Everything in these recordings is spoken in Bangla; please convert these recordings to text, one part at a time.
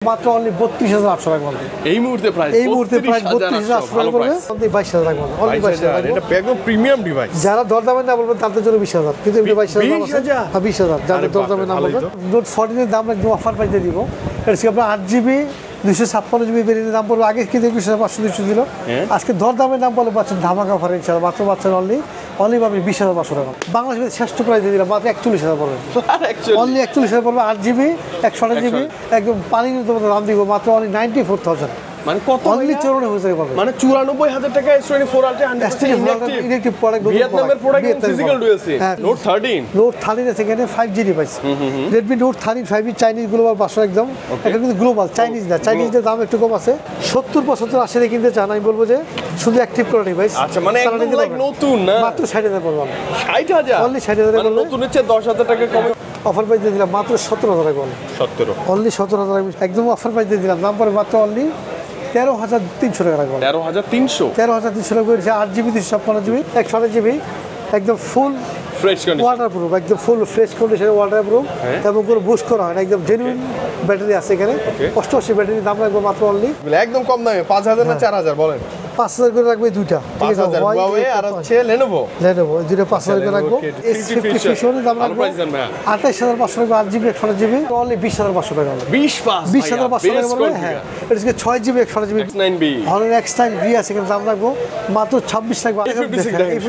মাত্র অনলি 32,800 টাকা বলতে। এই মুহূর্তে প্রাইস 32,800 টাকা পড়বে, অনলি 22,000 টাকা বলতে। অনলি 22,000 এটা একদম প্রিমিয়াম ডিভাইস। যারা দরদামে না বলবেন তাদের জন্য 20,000, কিন্তু এমনি 22,000 দাম আছে। 20,000 যারা দরদামে না বলবেন। নোট 14 এর দাম একদম অফার প্রাইসে দিব। এটা হচ্ছে আপনার 8GB 256GB ভেরিয়েন্টের দাম পড়বে। আগে কিন্তু 21,500 ছিল, আজকে দরদামের দাম বলে পাচ্ছেন ধামাকা অফার ইনশাআল্লাহ। মাত্র পাচ্ছেন অনলি পাবেন 20,500 টাকা। বাংলাদেশের শ্রেষ্ঠ প্রাইস দিয়ে দিলাম মাত্র 41,000 পড়বে। অনলি 41,000 পড়বে, 8GB 128GB একদম পানির মতো দাম দিব মাত্র অনলি 94,000। মানে কত? অনলি 94,000 পাবেন। মানে 94,000 টাকা S24 Ultra 100% ইলেকট্রিক প্রোডাক্ট। ভিয়েতনামের প্রোডাক্ট ফিজিক্যাল ডুয়েলসি। নোট 13 আছে এখানে 5G device. Redmi Note 13 5G Chinese global version একদম। এটা কিন্তু গ্লোবাল, চাইনিজ না। চাইনিজের দাম একটু কম আছে। 70-75 80 কিনতে চান, আমি বলবো যে শুধু অ্যাক্টিভ করা ডিভাইস। আচ্ছা, মানে একদম লাইক নতুন না, মাত্র 60,000 পড়বে। 60,000 অনলি 60,000 মানে নতুনের চেয়ে 10,000 টাকা কমে অফার প্রাইস দিয়ে দিলাম মাত্র 17,000 টাকা। 17 অনলি 17,000 একদম অফার প্রাইস দিয়ে দিলাম। দাম পড়ে মাত্র অনলি 13,300 টাকা রাখবো। 13,300 টাকা করে 8GB 256GB 128GB একদম ফুল ফ্রেশ কন্ডিশন, ওয়াটারপ্রুফ, একদম ফুল ফ্রেশ কন্ডিশনে ওয়াটারপ্রুফ এবং কোনো বুস্ট করা হয় না। একদম জেনুইন ব্যাটারি আছে এখানে। 88 ব্যাটারি দাম রাখবো মাত্র অনলি একদম কম দামে। 5,000 না 4,000 বলেন? 5,000 করে রাখবো। দুইটা 5,000 Huawei আর হচ্ছে Lenovo। এই দুটো 5,000 করে রাখবো। S50 দাম রাখবো 28,500 টাকা। 8GB 128GB অনলি 20,500 টাকা। 20,500 টাকা বলে। হ্যাঁ, এটা 6GB 128GB X9B Honor X9 V আছে এখানে দাম রাখবো মাত্র 26 টাকা।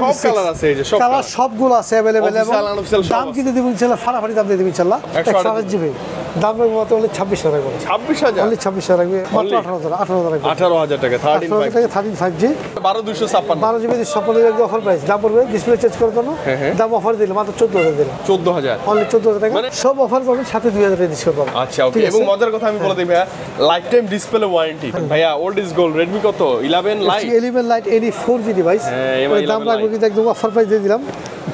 সব কালার আছে, এই যে সব কালার সবগুলো আছে अवेलेबल। এবং দাম কিন্তু দিব ইনশাআল্লাহ, ফাটাফাটি দাম দিয়ে দিব ইনশাআল্লাহ। 128GB দাম রাখবো মাত্র অনলি 26,000 টাকা। 26,000 অনলি 26,000 রাখবে মাত্র 18,000 টাকা। 18,000 টাকা 5G 12,256 12GB 56GB offer price. দাম পড়বে ডিসপ্লে চেঞ্জ করার জন্য দাম অফার দিলে মাত্র 14,000 দিলাম। 14,000 অনলি 14,000 টাকা। সব অফার পাবেন সাথে 2,000 টাকা ডিসকাউন্ট পাবেন। আচ্ছা, ওকে। এবং মজার কথা আমি বলে দিই ভাইয়া, লাইফ টাইম ডিসপ্লে ওয়ারেন্টি। ভাইয়া ওল্ড ইজ গোল্ড। Redmi কত? 11 light 11 light NE 4G device. দাম রাখবো কিন্তু একদম অফার প্রাইস দিয়ে দিলাম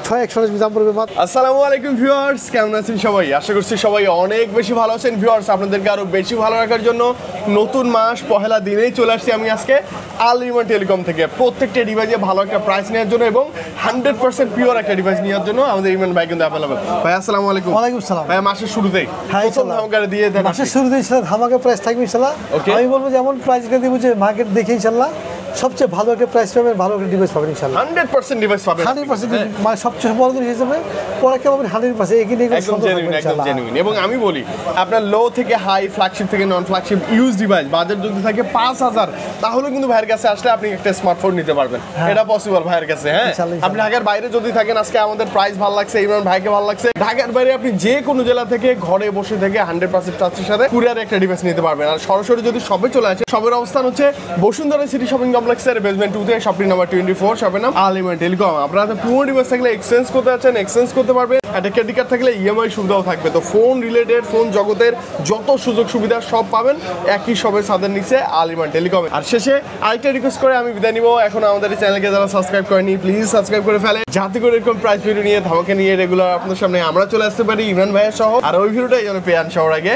6,128 দাম পড়বে মাত্র। আসসালামু আলাইকুম ভিউয়ার্স, কেমন আছেন সবাই? আশা করছি সবাই অনেক বেশি ভালো আছেন। ভিউয়ার্স, আপনাদেরকে আরো বেশি ভালো রাখার জন্য নতুন মাস পহেলা দিনেই চলে আসছি আমি আজকে আল ইমরান টেলিকম থেকে। প্রত্যেকটা ডিভাইসে ভালো একটা প্রাইস নেওয়ার জন্য এবং 100% পিওর একটা ডিভাইস নেওয়ার জন্য আমাদের ইমরান ভাই কিন্তু অ্যাভেলেবল। ভাই আসসালামু আলাইকুম। ওয়ালাইকুম সালাম। ভাই মাসের শুরুতেই প্রথম ইনশাআল্লাহ ধামাকা দিয়ে দেন। মাসের শুরুতে ইনশাআল্লাহ ধামাকা প্রাইস থাকবে ইনশাআল্লাহ। আমি বলবো যেমন প্রাইসটা দিব যে মার্কেট দেখে ইনশাআল্লাহ সবচেয়ে ভালো একটা প্রাইস পাবেন, ভালো একটা ডিভাইস পাবেন ইনশাআল্লাহ। 100% ডিভাইস পাবেন। 100% মানে সবচেয়ে বড় জিনিস হিসেবে প্রোডাক্টটা পাবেন 100%। এখানে একদম জেনুইন। এবং আমি বলি আপনার লো থেকে হাই, ফ্ল্যাগশিপ থেকে নন ফ্ল্যাগশিপ ইউজ ডিভাইস বাজেট যদি থাকে 5,000, তাহলে কিন্তু ভাইয়ের কাছে আসলে আপনি একটা স্মার্টফোন নিতে পারবেন। এটা পসিবল ভাইয়ের কাছে। হ্যাঁ, আপনি ঢাকার বাইরে যদি থাকেন, আজকে আমাদের প্রাইস ভালো লাগছে, ইমরান ভাইকে ভালো লাগছে, ঢাকার বাইরে আপনি যে কোনো জেলা থেকে ঘরে বসে থেকে 100% ট্রাস্টের সাথে কুরিয়ারে একটা ডিভাইস নিতে পারবেন। আর সরাসরি যদি সবে চলে আসে, সবের অবস্থান হচ্ছে বসুন্ধরা সিটি শপিং কমপ্লেক্সের বেসমেন্ট 2 তে, শপিং নাম্বার 24, শপের নাম আল ইমরান টেলিকম। আপনারা পুরো ডিভাইস থাকলে এক্সচেঞ্জ করতে যাচ্ছেন, এক্সচেঞ্জ করতে পারবেন। একটা ক্রেডিট কার্ড থাকলে ইএমআই সুবিধাও থাকবে। তো ফোন রিলেটেড, ফোন জগতের যত সুযোগ সুবিধা সব পাবেন একই শপের ছাদের নিচে আল ইমরান টেলিকমে। আর শেষে আরেকটা রিকোয়েস্ট করে আমি বিদায় নিব। এখন আমাদের এই চ্যানেলকে যারা সাবস্ক্রাইব করেনি, প্লিজ সাবস্ক্রাইব করে ফেলে, যাতে করে এরকম প্রাইস ভিডিও নিয়ে ধামাকা নিয়ে রেগুলার আপনাদের সামনে আমরা চলে আসতে পারি ইমরান ভাইয়ের সহ। আর ওই ভিডিওটা যেন পেয়ে আন সবার আগে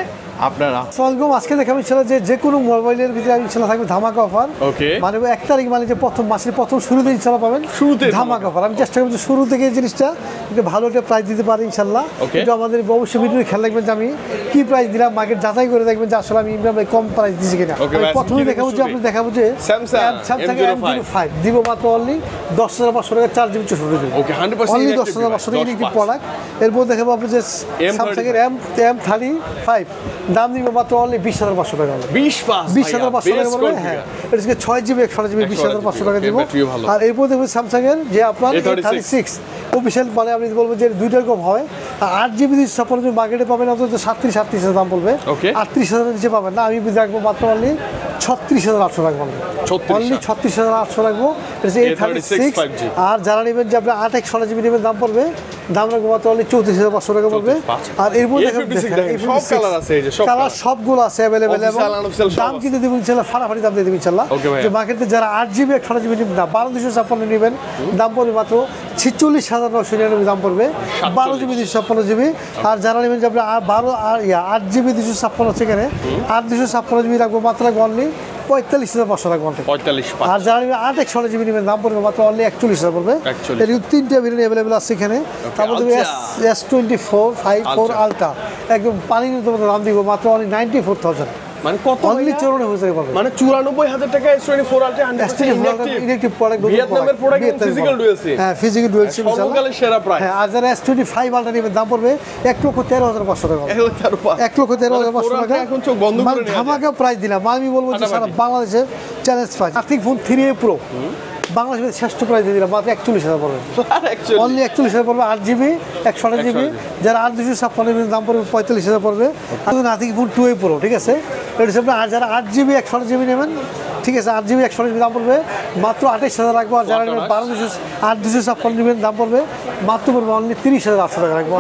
আপনারা। আসসালামু আজকে দেখাবো ইনশাআল্লাহ যে কোনো মোবাইলের ভিতরে ইনশাআল্লাহ থাকবে ধামাকা অফার। ওকে, মানে 1 তারিখ মানে যে প্রথম মাসের প্রথম শুরুতে ইনশাআল্লাহ পাবেন শুরুতে ধামাকা অফার। আমি চেষ্টা করব শুরু থেকে এই জিনিসটা একটু ভালো একটা প্রাইস দিতে পারি ইনশাআল্লাহ। কিন্তু আমাদের অবশ্যই ভিডিও খেয়াল রাখবেন যে আমি কি প্রাইস দিলাম, মার্কেট যাচাই করে দেখবেন যে আসলে আমি ইমরান ভাই কম প্রাইস দিয়েছি কিনা। প্রথমে দেখাবো যে আপনি দেখাবো যে স্যামসাং M05 দিব মাত্র অনলি 10,500 টাকা 4GB 64GB। ওকে, 100% অনলি 10,500 টাকা একটি প্রোডাক্ট। এরপর দেখাবো আপনি যে স্যামসাং এর M35 দাম দিব মাত্র অনলি 20,500 টাকা। 20,500 টাকা বলে। হ্যাঁ, এটা 6GB 128GB 20,500 টাকা দিব। আর এরপর দেখবেন স্যামসাং এর যে আপনার A36 অফিশিয়াল, মানে আমি বলবো যে দুইটা রকম হয়। 8GB 256GB মার্কেটে পাবেন অন্তত 37-38 দাম বলবে, 38,000 নিচে পাবেন না। আমি রাখবো মাত্র অনলি 36,800 টাকা বলবে। অনলি 36,800 রাখবো। এটা A36। আর যারা নেবেন যে আপনি 8 128GB নেবেন দাম পড়বে, দাম রাখবো মাত্র অনলি 34,500 টাকা বলবে। আর এরপর কালার সবগুলো আছে অ্যাভেলেবেল এবং দাম কিন্তু দিব ইনশাআল্লাহ ফাটাফাটি দাম দিয়ে দিব ইনশাআল্লাহ। যে মার্কেটে যারা 8GB 128GB নেবেন না 12,256 নেবেন দাম পড়বে মাত্র 46,999 দাম পড়বে 12GB 256GB। আর যারা নেবেন যে আপনি 8GB 256 সেখানে 8,256GB রাখবো মাত্র অনলি 45,500 টাকা বলতে। আর যারা নেবেন 8 128GB নেবেন দাম পড়বে মাত্র অনলি 41,000 পড়বে। এর 3টা ভেরিয়েন্ট অ্যাভেলেবেল আছে এখানে। তারপর দেখবে S24 54 আলট্রা একদম পানির মতো দাম দিব মাত্র অনলি 94,000। মানে কত অনলি 94,000 পাবেন মানে 94,000 টাকা S24 Ultra 100% ইলেকট্রিক প্রোডাক্ট ভিয়েতনামের প্রোডাক্ট ফিজিক্যাল ডুয়াল সিম হ্যাঁ ফিজিক্যাল ডুয়াল সিম সর্বকালের সেরা প্রাইস হ্যাঁ আর যারা S25 Ultra নেবেন দাম পড়বে 1,13,500 টাকা 1,13,500 টাকা এখন চোখ বন্ধ করে নিয়ে ধামাকা প্রাইস দিলাম আমি বলবো যে সারা বাংলাদেশের চ্যালেঞ্জ প্রাইস আর্থিক ফোন 3A Pro বাংলাদেশের শ্রেষ্ঠ প্রাইস দিয়ে দিলাম মাত্র 41,000 পড়বে অনলি 41,000 পড়বে 8GB 128GB যারা 8,256 দাম পড়বে 45,000 পড়বে আর আর্থিক ফোন 2A Pro ঠিক আছে এটা হচ্ছে আর যারা 8GB 128GB নেবেন ঠিক আছে 8GB 128GB দাম পড়বে মাত্র 28,000 রাখবো আর যারা নেবেন 8,256 নেবেন দাম পড়বে মাত্র পড়বে অনলি 30,800 টাকা রাখবো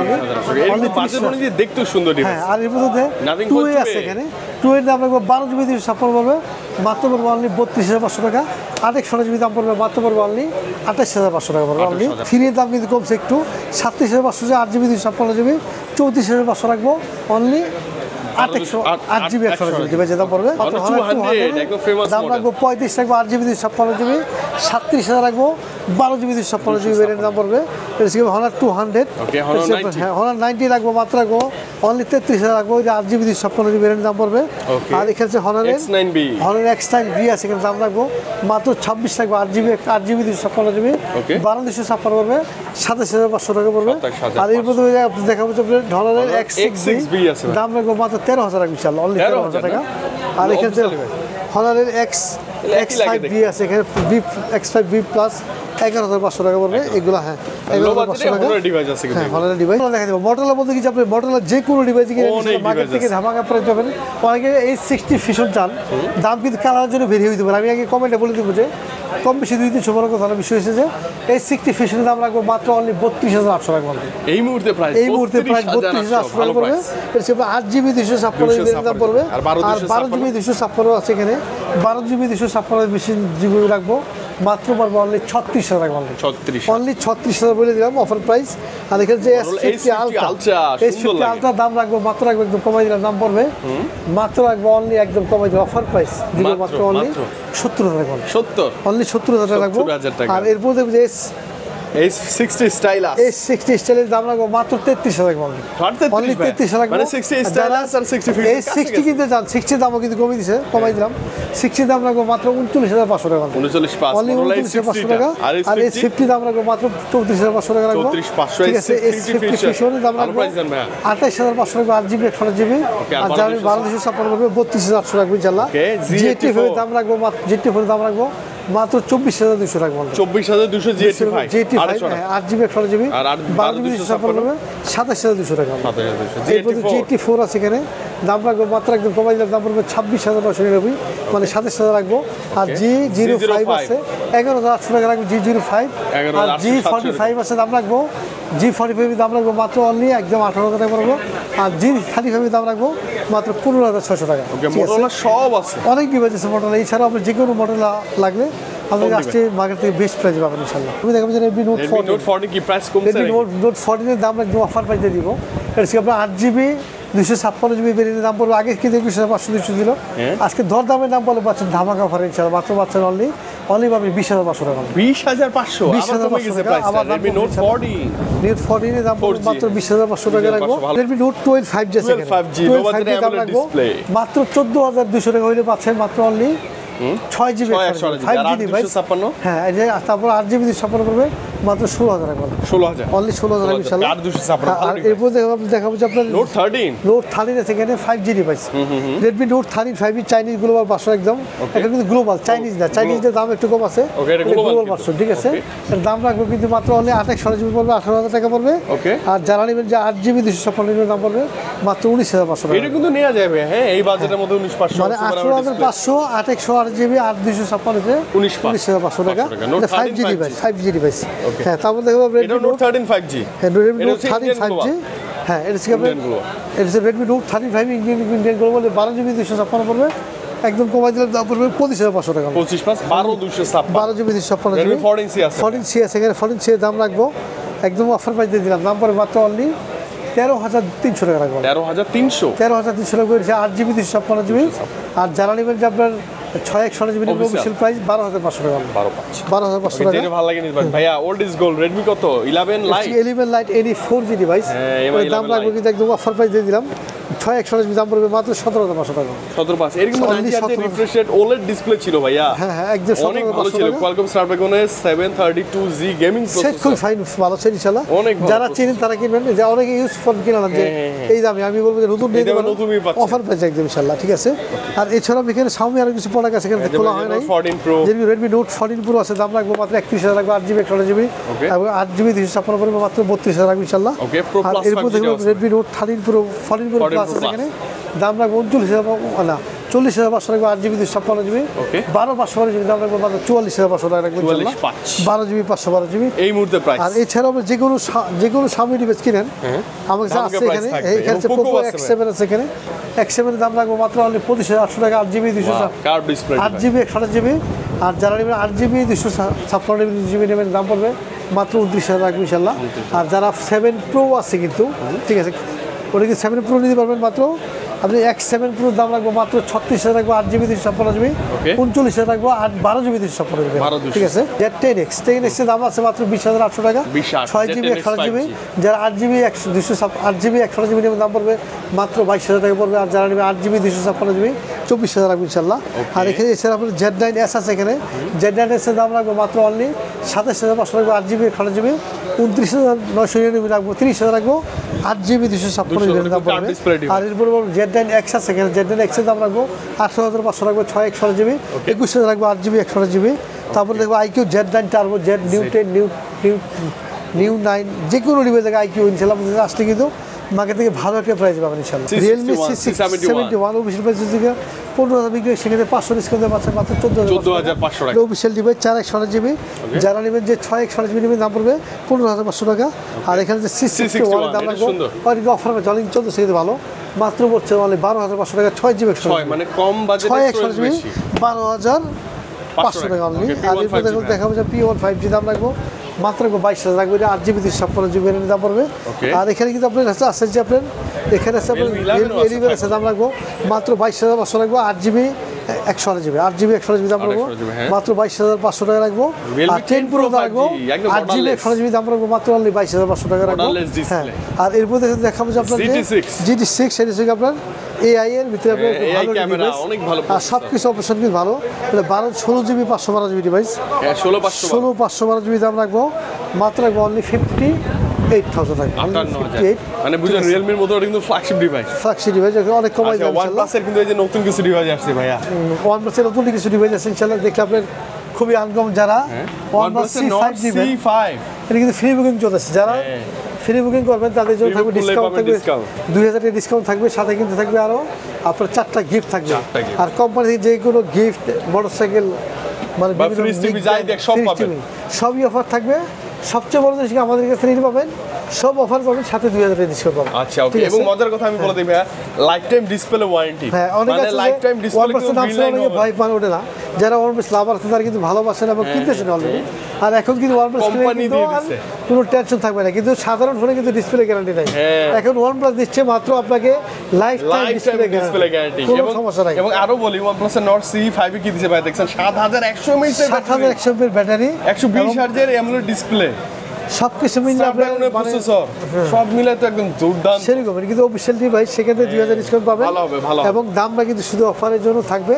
অনলি 30,000 দেখতে সুন্দর ডিভাইস হ্যাঁ আর এর মধ্যে 2A আছে এখানে 2A দাম রাখবো 12GB 256 পড়বে মাত্র পড়বে অনলি 32,500 টাকা 8,128GB দাম পড়বে মাত্র পড়বে অনলি 28,500 টাকা পড়বে অনলি 3 দাম কিন্তু কমছে একটু 37,500 8GB 256GB 34,500 রাখবো অনলি 8GB 128GB ডিভাইসের দাম পড়বে দাম রাখবো 35 রাখবো 8GB 256GB 37,000 রাখবো 12GB 256GB ভ্যারিয়েন্ট দাম পড়বে Honor 200 Honor 90 রাখবো মাত্র রাখবো অনলি 33,000 রাখবো 8GB 256GB ভ্যারিয়েন্ট দাম পড়বে আর এখানে Honor X9B আছে এখানে দাম রাখবো মাত্র 26 রাখবো 8GB 256GB 12,256 পড়বে 27,500 টাকা পড়বে আর এর মধ্যে দেখাবো যে Honor X6B দাম রাখবো মাত্র 13,000 টাকা ইনশাআল্লাহ অনলি 13,000 টাকা আর এখানে Honor X5B আছে এখানে X5B প্লাস 11,500 টাকা পড়বে এগুলো হ্যাঁ 11,500 টাকা ডিভাইস আছে কিন্তু Honor ডিভাইস দেখা দেব Motorola বলতে কি আপনি Motorola যে কোনো ডিভাইস কিনে মার্কেট থেকে ধামাকা প্রাইস পাবেন অনেকে A60 ফিউশন চান দাম কিন্তু কালারের জন্য ভেরি হইতে পারে আমি আগে কমেন্টে বলে দিব যে কম বেশি 2-3 বড় কথা বিষয় হয়েছে যে A60 ফিউশনের দাম রাখবো মাত্র অনলি 32,800 টাকা পড়বে এই মুহূর্তে প্রাইস 32,800 টাকা পড়বে এর সাথে 8GB 256GB দাম পড়বে আর 12GB 256 আছে এখানে 12GB 256 বেশি জিবি রাখবো মাত্র পড়বে অনলি 36,000 টাকা অনলি 36,000 বলে দিলাম অফার প্রাইস আর এখানে যে S50 Ultra দাম রাখবো মাত্র রাখবো একদম কমাই দিলাম দাম পড়বে মাত্র রাখবো অনলি একদম কমাই দিলাম অফার প্রাইস দিব মাত্র অনলি 70,000 টাকা অনলি 70,000 টাকা রাখবো আর এরপর দেখবো যে S60 স্টাইলের দাম রাখবো মাত্র 33,000 টাকা অনলি 33,000 মানে 60 স্টাইলাস আর 60 ফিট 60 কিনতে যান 60 দামও কিন্তু কমিয়ে কমাই দিলাম 60 দাম রাখবো মাত্র 39,500 টাকা 39,500 টাকা আর S50 দাম রাখবো মাত্র 34,500 টাকা রাখবো ঠিক আছে S50 ফিশনের দাম রাখবো 28,500 টাকা 8GB 128GB আর যারা 12,256 করবে 32,800 রাখবো ইনশাআল্লাহ GT5 এর দাম রাখবো GT4 এর দাম রাখবো মাত্র 24,200 টাকা 24,200 GT5 8GB 128GB আর 12GB 27,200 টাকা GT4 আছে এখানে দাম রাখবো মাত্র একদম কমাই দিলাম দাম পড়বে 26,999 মানে 27,000 রাখবো আর G05 আছে 11,800 টাকা রাখবো G05 আর G45 আছে দাম রাখবো G45 দাম রাখবো মাত্র অনলি একদম 18,000 টাকা পড়বো আর G35 দাম রাখবো মাত্র 15,600 টাকা সব আছে অনেক ডিভাইস আছে Motorola এছাড়াও আপনি যে কোনো Motorola লাগলে আমাদের আসছে মার্কেট থেকে বেস্ট প্রাইস পাবেন ইনশাআল্লাহ আমি দেখাবো যে Redmi Note 40 কি প্রাইস কমছে Redmi Note 40 এর দাম একদম অফার প্রাইসে দিব এটা হচ্ছে আপনার 8GB 256GB ভেরিয়েন্টের দাম পড়বে আগে কিন্তু 21,500 ছিল আজকে দর দামের দাম বলে পাচ্ছেন ধামাকা অফার ইনশাআল্লাহ মাত্র পাচ্ছেন অনলি পাবেন 20,500 টাকা 20,500 আবার Redmi Note 40 এর দাম মাত্র 20,500 টাকা রাখবো Redmi Note 12 5G আছে 12 দাম রাখবো মাত্র 14,200 টাকা হইলে পাচ্ছেন মাত্র অনলি 6GB 5G ডিভাইস হ্যাঁ এই যে তারপর 8GB 256 করবে মাত্র 16,000 টাকা 16,000 অনলি 16,000 ইনশাআল্লাহ আর 256 আর এরপর দেখাবো যে আপনার Note 13 আছে এখানে 5G device Redmi Note 13 5G Chinese global version একদম এটা কিন্তু গ্লোবাল চাইনিজ না চাইনিজের দাম একটু কম আছে গ্লোবাল ভার্সন ঠিক আছে এর দাম রাখবো কিন্তু মাত্র অনলি 28GB পড়বে 18,000 টাকা পড়বে আর যারা নেবেন যে 8GB 256 দাম পড়বে মাত্র 19,500 টাকা এটা কিন্তু নেওয়া যাবে হ্যাঁ এই বাজেটের মধ্যে 19,500 মানে 18,500 8GB 8,256 তে 19,500 টাকা এটা 5G ডিভাইস হ্যাঁ তারপর দেখো Redmi Note 13 5G হ্যাঁ Redmi Note 13 5G হ্যাঁ এটা হচ্ছে Redmi Note 13 5G Indian global 12GB 256 পড়বে একদম কমাই দিলে দাম পড়বে 25,500 টাকা 25 প্লাস 12,256 256 14C আছে 14C আছে এখানে 14C এর দাম রাখবো একদম অফার প্রাইস দিয়ে দিলাম দাম পড়বে মাত্র অনলি 13,300 টাকা রাখবো 13,300 টাকা করে 8GB 256GB আর যারা নেবেন যে আপনার 6/128GB অফিশিয়াল প্রাইস 12,500 টাকা 12,500 টাকা ভালো লাগে নিবেন ভাইয়া ওল্ড ইজ গোল্ড Redmi কত 11 Lite 11 Lite 4G ডিভাইস এর দাম রাখবো কিন্তু একদম অফার প্রাইস দিয়ে দিলাম 6/128GB দাম পড়বে মাত্র 17,500 টাকা। 17,500 এর কিন্তু 90 hertz refresh rate OLED display ছিল ভাইয়া। হ্যাঁ একদম অনেক ভালো ছিল। Qualcomm Snapdragon 732G gaming processor খুব ফাইন ভালো ছিল ইনশাআল্লাহ। যারা চিনেন তারা কিনবেন, যে অনেকে ইউজ ফোন কিনা যে এই দামে, আমি বলবো যে নতুন নিয়ে নেবেন, অফার পেয়ে একদম ইনশাআল্লাহ। ঠিক আছে, আর এছাড়াও এখানে Xiaomi আরো কিছু প্রোডাক্ট আছে এখানে খোলা হয় নাই। যেমন Redmi Note 14 Pro আছে, দাম রাখবো মাত্র 31,000 রাখবো, 8GB 128GB এবং 8GB 256 পড়বে মাত্র 32,000 রাখবো ইনশাআল্লাহ। আর এরপর দেখবো Redmi Note 13 Pro 14 Pro Plus আছে এখানে, দাম রাখবো 39,000 না 40,500 রাখবো, 8GB 256GB 12,512GB দাম রাখবো মাত্র 44,500 টাকা রাখবো ইনশাআল্লাহ। 12GB 512GB এই মুহূর্তে প্রাইস। আর এছাড়াও যে কোনো Xiaomi ডিভাইস কিনেন আমার কাছে আছে এখানে, এখানে Poco X7 আছে এখানে, X7 এর দাম রাখবো মাত্র 25,800 টাকা, 8GB 8GB 128GB। আর যারা নেবেন 8GB 256GB নেবেন, দাম পড়বে মাত্র 29,000 রাখবো ইনশাআল্লাহ। আর যারা 7 Pro আছে কিন্তু, ঠিক আছে, ওটা কি 7 Pro নিতে পারবেন মাত্র, আপনি X7 Pro দাম রাখবো মাত্র 36,000 রাখবো, 8GB 256GB 39,000 রাখবো, 12GB 256GB। ঠিক আছে, Z10X এর দাম আছে মাত্র 20,800 টাকা, 6GB 128GB। যারা 8GB 128GB নেবেন, দাম পড়বে মাত্র 22,000 টাকা পড়বে। আর যারা নেবে 8GB 256GB 24,000 রাখবো ইনশাআল্লাহ। আর এখানে এছাড়া আপনার Z9S আছে এখানে, Z9S এর দাম রাখবো মাত্র অনলি 27,500 রাখবো, 8GB 128GB 29,999 রাখবো, 30,000 রাখবো, 8GB 256GB দাম পড়বে। আর এরপর Z9X আছে এখানে, Z9X এর দাম রাখবো 18,500 রাখবো, 6/128GB 21,000 রাখবো, 8GB 128GB। তারপর দেখবো IQ Z9 Turbo, New 10 New 9 যে কোনো ডিভাইস থেকে IQ ইনশাআল্লাহ আসলে কিন্তু মার্কেট থেকে ভালো একটা প্রাইস পাবেন ইনশাআল্লাহ। Realme C71 অফিশিয়াল প্রাইস থেকে 15,000 বিক্রি, সেখানে 500 ডিসকাউন্ট পাচ্ছেন মাত্র 14,500 টাকা। অফিশিয়াল ডিভাইস 4/128GB, যারা নেবেন যে 6/128GB নেবেন, দাম পড়বে 15,500 টাকা। আর এখানে যে C61 দাম রাখবো অনেক অফার আছে, অনেক চলতেছে কিন্তু ভালো, মাত্র পড়ছে অনলি 12,500 টাকা, 6GB 128GB মানে কম বাজেটে 6/128GB 12,500 টাকা অনলি। আর এরপর দেখাবো যে P1 5G দাম রাখবো মাত্র 22,000 রাখবো, 8GB 256GB দাম পড়বে। আর এখানে কিন্তু আপনার আছে যে আপনার এখানে আছে আপনার Realme 11 আছে, দাম রাখবো মাত্র 22,500 রাখবো, 8GB 128GB 8GB দাম রাখবো মাত্র 22,500 টাকা রাখবো। আর 10 Pro দাম রাখবো 8GB 128GB দাম রাখবো মাত্র অনলি 22,500 টাকা রাখবো। হ্যাঁ, আর এরপর দেখাবো যে আপনার GT6 সেটা থেকে আপনার AI এর ভিতরে আপনার ভালো ক্যামেরা, অনেক ভালো, আর সবকিছু অপশন কিন্তু ভালো, 16GB 512GB ডিভাইস, 16/512GB দাম রাখবো মাত্র রাখবো অনলি 58,000 টাকা, 58। মানে বুঝেন Realme এর মতো এটা কিন্তু ফ্ল্যাগশিপ ডিভাইস অনেক কমাই যাবে। OnePlus এর কিন্তু এই যে নতুন কিছু ডিভাইস আসছে ভাইয়া, OnePlus এর নতুন কিছু ডিভাইস আছে ইনশাআল্লাহ, দেখলে আপনার খুবই আনকমন। যারা OnePlus C5 দিবেন, এটা কিন্তু ফ্রি বুকিং চলতেছে, যারা ফ্রি বুকিং করবেন তাদের জন্য থাকবে ডিসকাউন্ট, থাকবে 2,000 টাকা ডিসকাউন্ট থাকবে, সাথে কিন্তু থাকবে আরো আপনার 4টা গিফট থাকবে। আর কোম্পানি থেকে যে কোনো গিফট, মোটরসাইকেল মানে সবই অফার থাকবে। সবচেয়ে বড় জিনিস আমাদের কাছে নিতে পাবেন, সব অফার পাবেন, সাথে 2,000 টাকা ডিসকাউন্ট পাবেন। আচ্ছা, ওকে। এবং মজার কথা আমি বলে দিই ভাইয়া, লাইফ টাইম ডিসপ্লে ওয়ারেন্টি। হ্যাঁ, অনেক আছে লাইফ টাইম ডিসপ্লে কিন্তু অনেকে ভয় পান ওঠে না, যারা OnePlus লাভার আছে তারা কিন্তু ভালোবাসেন এবং কিনতেছেন অলরেডি। আর এখন কিন্তু OnePlus কোম্পানি দিয়ে দিচ্ছে, কোনো টেনশন থাকবে না। কিন্তু সাধারণ ফোনে কিন্তু ডিসপ্লে গ্যারান্টি নাই, এখন OnePlus দিচ্ছে মাত্র আপনাকে লাইফ টাইম ডিসপ্লে গ্যারান্টি, কোনো সমস্যা নাই। এবং আরো বলি, OnePlus এর Nord C5 কি দিছে ভাই, দেখছেন 7,100 mAh ব্যাটারি, 120 হার্জের AMOLED ডিসপ্লে, সবকিছু মিলে আপনার প্রসেসর সব মিলে তো একদম দুর্দান্ত সেরকম। কিন্তু অফিশিয়াল ডিভাইস সেখানে 2,000 ডিসকাউন্ট পাবেন, এবং দামটা কিন্তু শুধু অফারের জন্য থাকবে,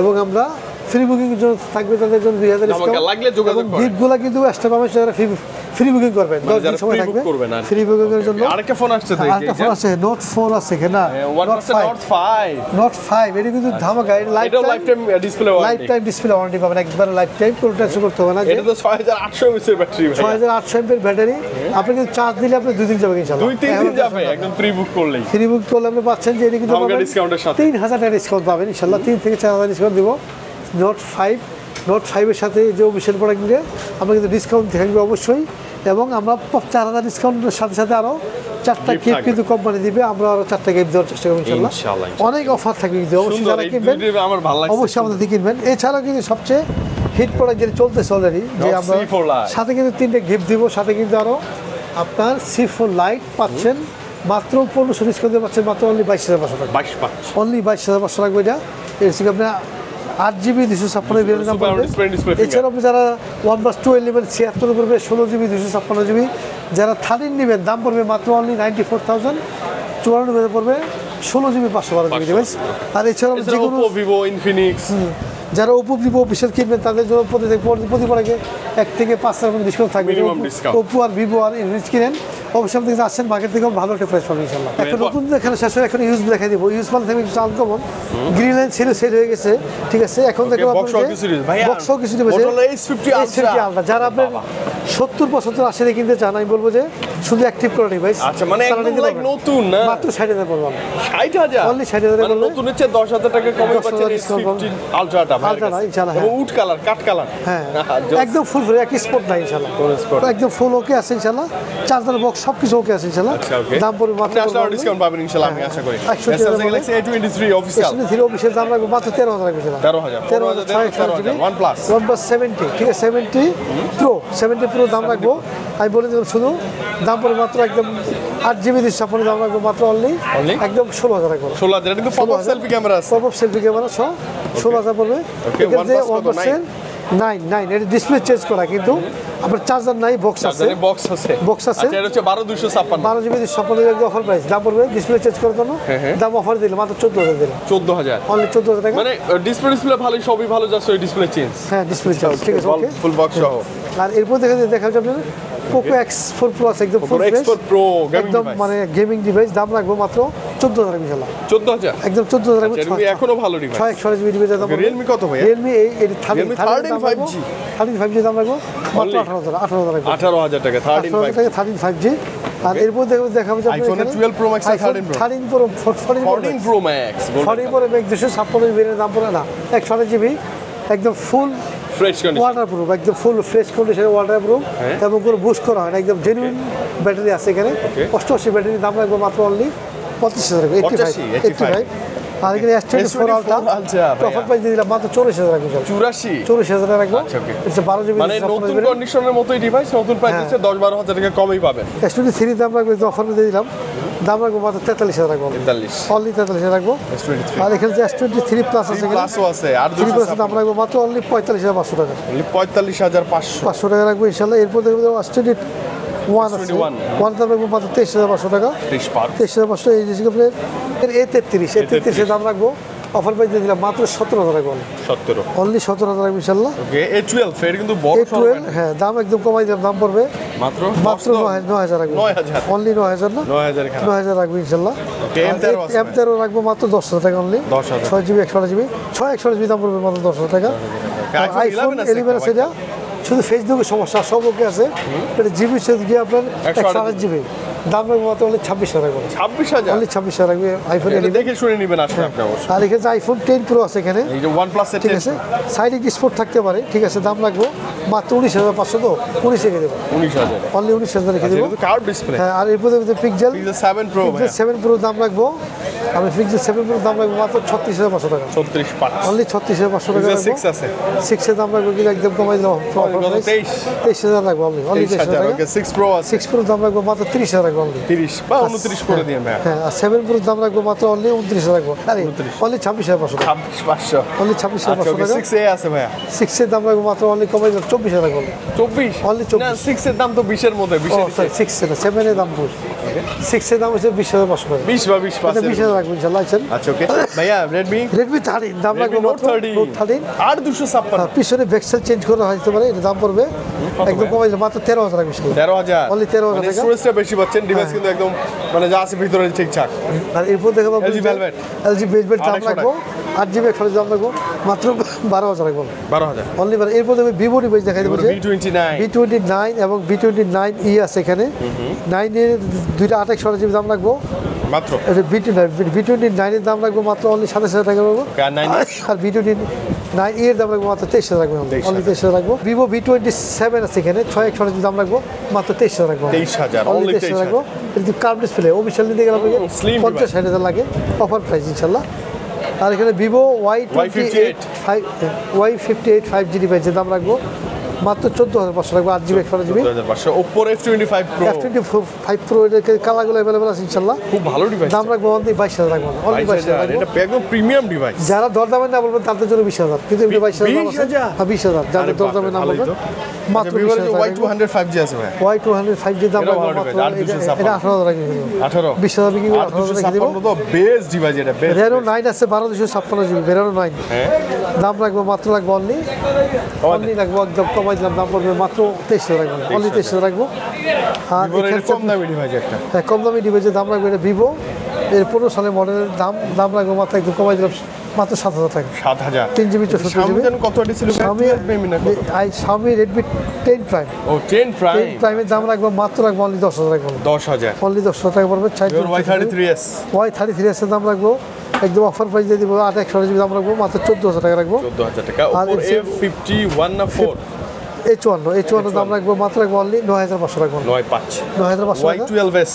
এবং আমরা ফ্রি বুকিং এর জন্য থাকবে তাদের জন্য 2,000 ডিসকাউন্ট লাগলে যোগাযোগ করুন। গিফটগুলো কিন্তু এক্সট্রা পাবেন যারা ফ্রি বুকিং করবেন, 10 দিন সময় থাকবে ফ্রি বুকিং এর জন্য। আরেকটা ফোন আসছে, আরেকটা ফোন আছে Note 4 আছে এখানে, Note 5 এটা কিন্তু ধামাকা, এটা লাইফ টাইম ডিসপ্লে ওয়ারেন্টি পাবেন, একবার লাইফ টাইম, কোনো টেনশন করতে হবে না। এটা তো 6,800 mAh এর ব্যাটারি, 6,800 mAh ব্যাটারি, আপনি কিন্তু চার্জ দিলে আপনি 2 দিন যাবে ইনশাআল্লাহ, 2-3 দিন যাবে একদম ফ্রি বুক করলেই। ফ্রি বুক করলে আপনি পাচ্ছেন যে এটা কিন্তু ডিসকাউন্টের সাথে 3,000 টাকা ডিসকাউন্ট পাবেন ইনশাআল্লাহ, 3 থেকে 4,000 ডিসকাউন্ট দিব। Note 5 এর সাথে যে অফিশিয়াল প্রোডাক্ট নিলে আমরা কিন্তু ডিসকাউন্ট থাকবে অবশ্যই, এবং আমরা 4,000 ডিসকাউন্টের সাথে সাথে আরো 4টা গিফট কিন্তু কোম্পানি দিবে, আমরা আরো 4টা গিফট দেওয়ার চেষ্টা করব ইনশাআল্লাহ। অনেক অফার থাকবে কিন্তু, অবশ্যই যারা কিনবেন অবশ্যই আমাদের থেকে কিনবেন। এছাড়াও কিন্তু সবচেয়ে হিট প্রোডাক্ট যেটা চলতেছে অলরেডি, যে আমরা সাথে কিন্তু 3টে গিফট দিব, সাথে কিন্তু আরো আপনার C4 লাইট পাচ্ছেন মাত্র 1500 ডিসকাউন্ট পাচ্ছেন মাত্র অনলি 22,500 টাকা, অনলি 22,500 লাগবে। এটা এর থেকে আপনার 8GB 256GB দাম পাবেন। এছাড়াও আপনি যারা OnePlus 12 নেবেন 76 পড়বে, 16GB 256GB। যারা 13 নেবেন দাম পড়বে মাত্র অনলি 94,094 পড়বে, 16GB 512GB ডিভাইস। আর এছাড়াও যে কোনো Oppo, Vivo, Infinix যারা Oppo Vivo অফিশিয়াল কিনবেন তাদের জন্য প্রতিবার আগে 1 থেকে 5% পর্যন্ত ডিসকাউন্ট থাকবে। Minimum discount. Oppo আর Vivo আর Infinix কিনেন অবশ্যই আপনি আসছেন মার্কেট থেকে ভালো একটা প্রাইস পাবেন ইনশাআল্লাহ। এখন নতুন এখানে শেষ হয়ে এখন ইউজ দেখাই দিব। ইউজ মানে থেকে কিছু আনকমন গ্রিন লাইন সেল হয়ে গেছে, ঠিক আছে। এখন দেখো আপনাদের বক্সও কিছু দিবেছে Motorola S50 Ultra যারা আপনার 70 75 80 এ কিনতে চান আমি বলবো যে শুধু অ্যাক্টিভ করে ডিভাইস। আচ্ছা মানে একদম লাইক নতুন না, মাত্র 60,000 পড়বে। 60,000 অনলি 60,000 মানে নতুনের চেয়ে 10,000 টাকা কমে পাচ্ছেন S50 Ultraটা। আলট্রা না ইনশাআল্লাহ, হ্যাঁ উড কালার, কাট কালার, হ্যাঁ একদম ফুল ফ্রি, এক স্পট নাই ইনশাআল্লাহ, একদম ফুল ওকে আছে ইনশাআল্লাহ। চার্জার বক্স সবকিছু ওকে আছে ইনশাআল্লাহ। আচ্ছা ওকে, দাম পড়বে মাত্র ডিসকাউন্ট পাবেন ইনশাআল্লাহ আমি আশা করি। Samsung Galaxy A23 official official দাম রাখবো মাত্র 13,000 রাখবো। 13,000 OnePlus 70, ঠিক আছে 70 Pro দাম রাখবো। আমি বলে দিলাম শুধু দাম পড়বে মাত্র একদম 8GB 256 দাম রাখবো মাত্র অনলি একদম 16,000 রাখবো। 16,000 কিন্তু পপআপ সেলফি ক্যামেরা আছে, পপআপ সেলফি ক্যামেরা সহ 16,000 পড়বে। এখানে 1% 9 এর ডিসপ্লে চেঞ্জ করা, কিন্তু আপনার চার্জার নাই, বক্স আছে, বক্স আছে। আচ্ছা এটা হচ্ছে 12,256 12GB 256 অফার প্রাইস। দাম পড়বে ডিসপ্লে চেঞ্জ করার জন্য দাম অফার দিলে মাত্র 14,000 দিলে। 14,000 অনলি 14,000 টাকা। মানে ডিসপ্লে ভালো, সবই ভালো, জাস্ট ওই ডিসপ্লে চেঞ্জ। হ্যাঁ ডিসপ্লে চেঞ্জ, ঠিক আছে ওকে ফুল বক্স সহ। আর এরপর দেখা যাবে Poco X4 Plus একদম ফুল ফ্রেশ X4 Pro একদম মানে গেমিং ডিভাইস। দাম রাখবো মাত্র 14,000 ইনশাআল্লাহ। 14,000 একদম 14,000 রাখবো। Realme এখনো ভালো ডিভাইস, 128GB ডিভাইস দাম। Realme কত ভাই? Realme এই 13 5G দাম রাখবো মাত্র 18,000 রাখবো। 18,000 টাকা 13 5G। আর এরপর দেখাবো যে iPhone 12 Pro Max 13 Pro 14 Pro Max 14 Pro Max 256 ভেরিয়েন্টের দাম পড়ে না 128GB একদম ফুল ফ্রেশ কন্ডিশন, ওয়াটারপ্রুফ, একদম ফুল ফ্রেশ কন্ডিশনে ওয়াটারপ্রুফ এবং কোনো বুস্ট করা হয় না, একদম জেনুইন ব্যাটারি আছে এখানে। 88 ব্যাটারি দাম রাখবো মাত্র অনলি 25,000 টাকা। 85 আর এখানে S24 Ultra অফার প্রাইস দিয়ে দিলাম মাত্র 40,000 রাখবো। 84,000 টাকা রাখবো। এটা 12GB মানে নতুন কন্ডিশনের মতোই ডিভাইস, নতুন প্রাইস হচ্ছে 10-12,000 টাকা কমই পাবেন। S23 দাম রাখবো অফার দিয়ে দিলাম, দাম রাখবো মাত্র 43,000 রাখবো। 43 অনলি 43,000 রাখবো। আর এখানে যে S23 Plus আছে, প্লাসও আছে আর 3 দাম রাখবো মাত্র অনলি 45,500 টাকা। 45,500 টাকা রাখবো ইনশাআল্লাহ। এরপর দেখবো S21 আছে, 1 দাম রাখবো মাত্র 23,500 টাকা। 23,500 এই যে আপনার A33 দাম রাখবো অফার প্রাইস দিয়ে দিলাম মাত্র 17,000 টাকা। 17 অনলি 17,000 টাকা ইনশাআল্লাহ। ওকে A12 এর কিন্তু বড় A12 হ্যাঁ দাম একদম কমাই দিলাম, দাম পড়বে মাত্র 9,000 রাখবো। 9,000 অনলি 9,000 না 9,000 রাখবো ইনশাআল্লাহ। M13 রাখবো মাত্র 10,000 টাকা অনলি। 6GB 128GB দাম পড়বে মাত্র 10,000 টাকা। iPhone 11 আছে, এটা শুধু ফেসবুকের সমস্যা, সব ওকে আছে। এটা জিবি সাথে গিয়ে আপনার 128GB দাম রাখবো মাত্র অনলি 26,000 রাখবো। 26,000 অনলি 26,000 রাখবে আইফোন 11 দেখে শুনে নেবেন আসলে আপনি অবশ্যই। আর এখানে iPhone 10 Pro আছে এখানে, এই যে OnePlus এর ঠিক আছে সাইড স্পোর্ট থাকতে পারে, ঠিক আছে দাম রাখবো মাত্র 19,500 তো 19 রেখে দেবো। 19,000 অনলি 19,000 রেখে দেবো। এটা তো কার্ভ ডিসপ্লে। হ্যাঁ আর এরপরে পিক্সেল 7 Pro 7 Pro দাম রাখবো আমি, পিক্সেল 7 Pro দাম রাখবো মাত্র 36,500 টাকা। 36,500 অনলি 36,500 টাকা রাখবো। 6 আছে, 6 এর দাম রাখবো কিন্তু একদম কমাই দিলাম 23,000 রাখবো অনলি 23,000 টাকা। ওকে 6 Pro আছে, 6 Pro দাম রাখবো মাত্র 30,000 রাখবো অনলি 30 বা 29 করে দিন ভাই। হ্যাঁ আর 7 Pro দাম রাখবো মাত্র অনলি 29,000 রাখবো। আরে অনলি 26,500 টাকা। 26,500 অনলি 26,500 টাকা। 6A আছে ভাইয়া, 6 এর দাম রাখবো মাত্র অনলি কমাই দিলাম 24,000 রাখবো। 24 অনলি 24 না 6 এর দাম তো 20 এর মধ্যে, 20 এর 6 এর 7 এর দাম 6 এর দাম হচ্ছে 20,500 টাকা। 20 বা 20 পাস 20,000 রাখবো ইনশাআল্লাহ। আচ্ছা ওকে ভাইয়া Redmi 13 দাম রাখবো মাত্র Note 13 আর 256 পিছনে ভেক্সেল চেঞ্জ করা হতে পারে, এটা দাম পড়বে একদম কমাই দিলাম মাত্র 13,000 রাখবো। 13,000 অনলি 13,000 মানে টাকা। স্টোরেজটা বেশি পাচ্ছেন, ডিভাইস কিন্তু একদম মানে যা আছে ভিতরে ঠিকঠাক। আর এরপর দেখাবো LG Velvet দাম রাখবো 8GB 128 দাম রাখবো মাত্র 12,000 রাখবো। 12,000 অনলি এরপর দেখবো ভিভো ডিভাইস দেখাই দেবো যে V29 এবং V29e আছে এখানে। 9 এর দুইটা 28GB দাম রাখবো মাত্র। V29 এর দাম রাখবো মাত্র অনলি 27,000 টাকা রাখবো। আর V29e এর দাম রাখবো মাত্র 23,000 রাখবো অনলি 23,000 রাখবো। ভিভো V27 আছে এখানে 6,128 দাম রাখবো মাত্র 23,000 রাখবো। 23,000 অনলি 23,000 রাখবো। এটা কার্ভ ডিসপ্লে অফিশিয়াল নিতে গেলে 50,000 লাগে অফার প্রাইস ইনশাআল্লাহ। আর এখানে ভিভো Y58 5G ডিভাইসের দাম রাখবো মাত্র 14500 রাখবো 8GB 128GB। 14500 Oppo F25 Pro। F25 Pro এর কালারগুলো अवेलेबल আছে ইনশাআল্লাহ। খুব ভালো ডিভাইস। দাম রাখবো অনলি 22000 রাখবো। অনলি 22000 রাখবো। এটা একদম প্রিমিয়াম ডিভাইস। যারা দরদামে না বলবেন তাদের জন্য 20000, কিন্তু এটা 22000 দাম আছে। 20000 যারা দরদামে না বলবেন মাত্র 20000। Y205G আছে ভাই। Y205G দাম রাখবো মাত্র এটা 18000 রাখবো। 18 20000 বিক্রি করে 18000 রেখে দেব। তো বেস্ট ডিভাইস এটা বেস্ট। Reno 9 আছে 12256GB Reno 9। হ্যাঁ দাম রাখবো মাত্র রাখবো অনলি রাখবো একদম কমাই দিলাম, দাম পড়বে মাত্র 23000 রাখবো। অনলি 23000 রাখবো। আর এখানে কম দামি ডিভাইস একটা। হ্যাঁ কম দামি ডিভাইসের দাম রাখবো এটা Vivo এর 15 সালের মডেলের দাম রাখবো মাত্র একদম কমাই দিলাম মাত্র 7000 টাকা। 7000 3GB 64GB। কত এটা ছিল? Xiaomi Redmi 10 Prime। ও 10 Prime। 10 Prime এর দাম রাখবো মাত্র রাখবো অনলি 10000 রাখবো। 10000 অনলি 10000 টাকা পড়বে। Y33s। Y33s এর দাম রাখবো একদম অফার প্রাইস দিয়ে দিব 8128GB দাম রাখবো মাত্র 14000 টাকা রাখবো। 14000 টাকা। Oppo F51 না 4? H1 দাম রাখবো মাত্র রাখবো অনলি 9500 রাখবো। 9500। Y12s।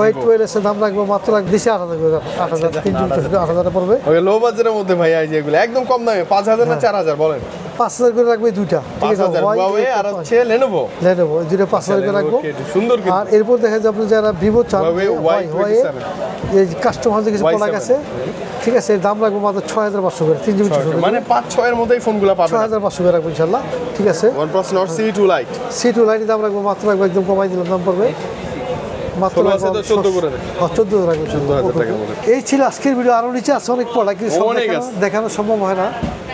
Y12s এর দাম রাখবো মাত্র দিছি 8000 3GB পড়বে। ওই লো বাজেটের মধ্যে ভাই এই যে এগুলো একদম কম দামে 5000 না 4000 বলেন? 5000 করে রাখবে দুইটা, ঠিক আছে? Huawei আর হচ্ছে Lenovo এই দুটো 5000 করে রাখবো। সুন্দর কিন্তু। আর এরপর দেখা যাচ্ছে আপনি যারা Vivo চান, Huawei এই কাস্টমার কিছু প্রোডাক্ট আছে, ঠিক আছে? এর দাম রাখবো মাত্র 6500 করে 3GB মানে 5-6 এর মধ্যেই ফোনগুলো পাবেন। 6500 করে রাখবো ইনশাআল্লাহ, ঠিক আছে? OnePlus Nord C2 Lite। C2 Lite দাম রাখবো মাত্র রাখবো একদম কমাই দিলাম, দাম পড়বে মাত্র 14 করে দেন। 14 রাখবো। 14000 টাকা বলে। এই ছিল আজকের ভিডিও। আরো নিচে আছে অনেক প্রোডাক্ট, কিন্তু সব দেখানো সম্ভব হয় না।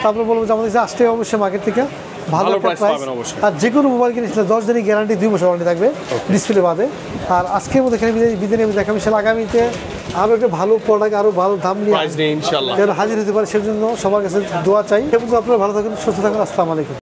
তারপরে বলবো যে আমাদের কাছে আসতে হবে অবশ্যই মার্কেট থেকে, ভালো প্রাইস পাবেন অবশ্যই। আর যে কোনো মোবাইল কিনে 10 দিনের গ্যারান্টি, 2 বছর ওয়ারেন্টি থাকবে ডিসপ্লে বাদে। আর আজকের মধ্যে এখানে বিদায় নেব, দেখা মিশাল আগামীতে আরো একটা ভালো প্রোডাক্ট আরো ভালো দাম নিয়ে ইনশাআল্লাহ হাজির হতে পারে। সেজন্য সবার কাছে দোয়া চাই। আপনারা ভালো থাকুন, সুস্থ থাকুন। আসসালামু আলাইকুম।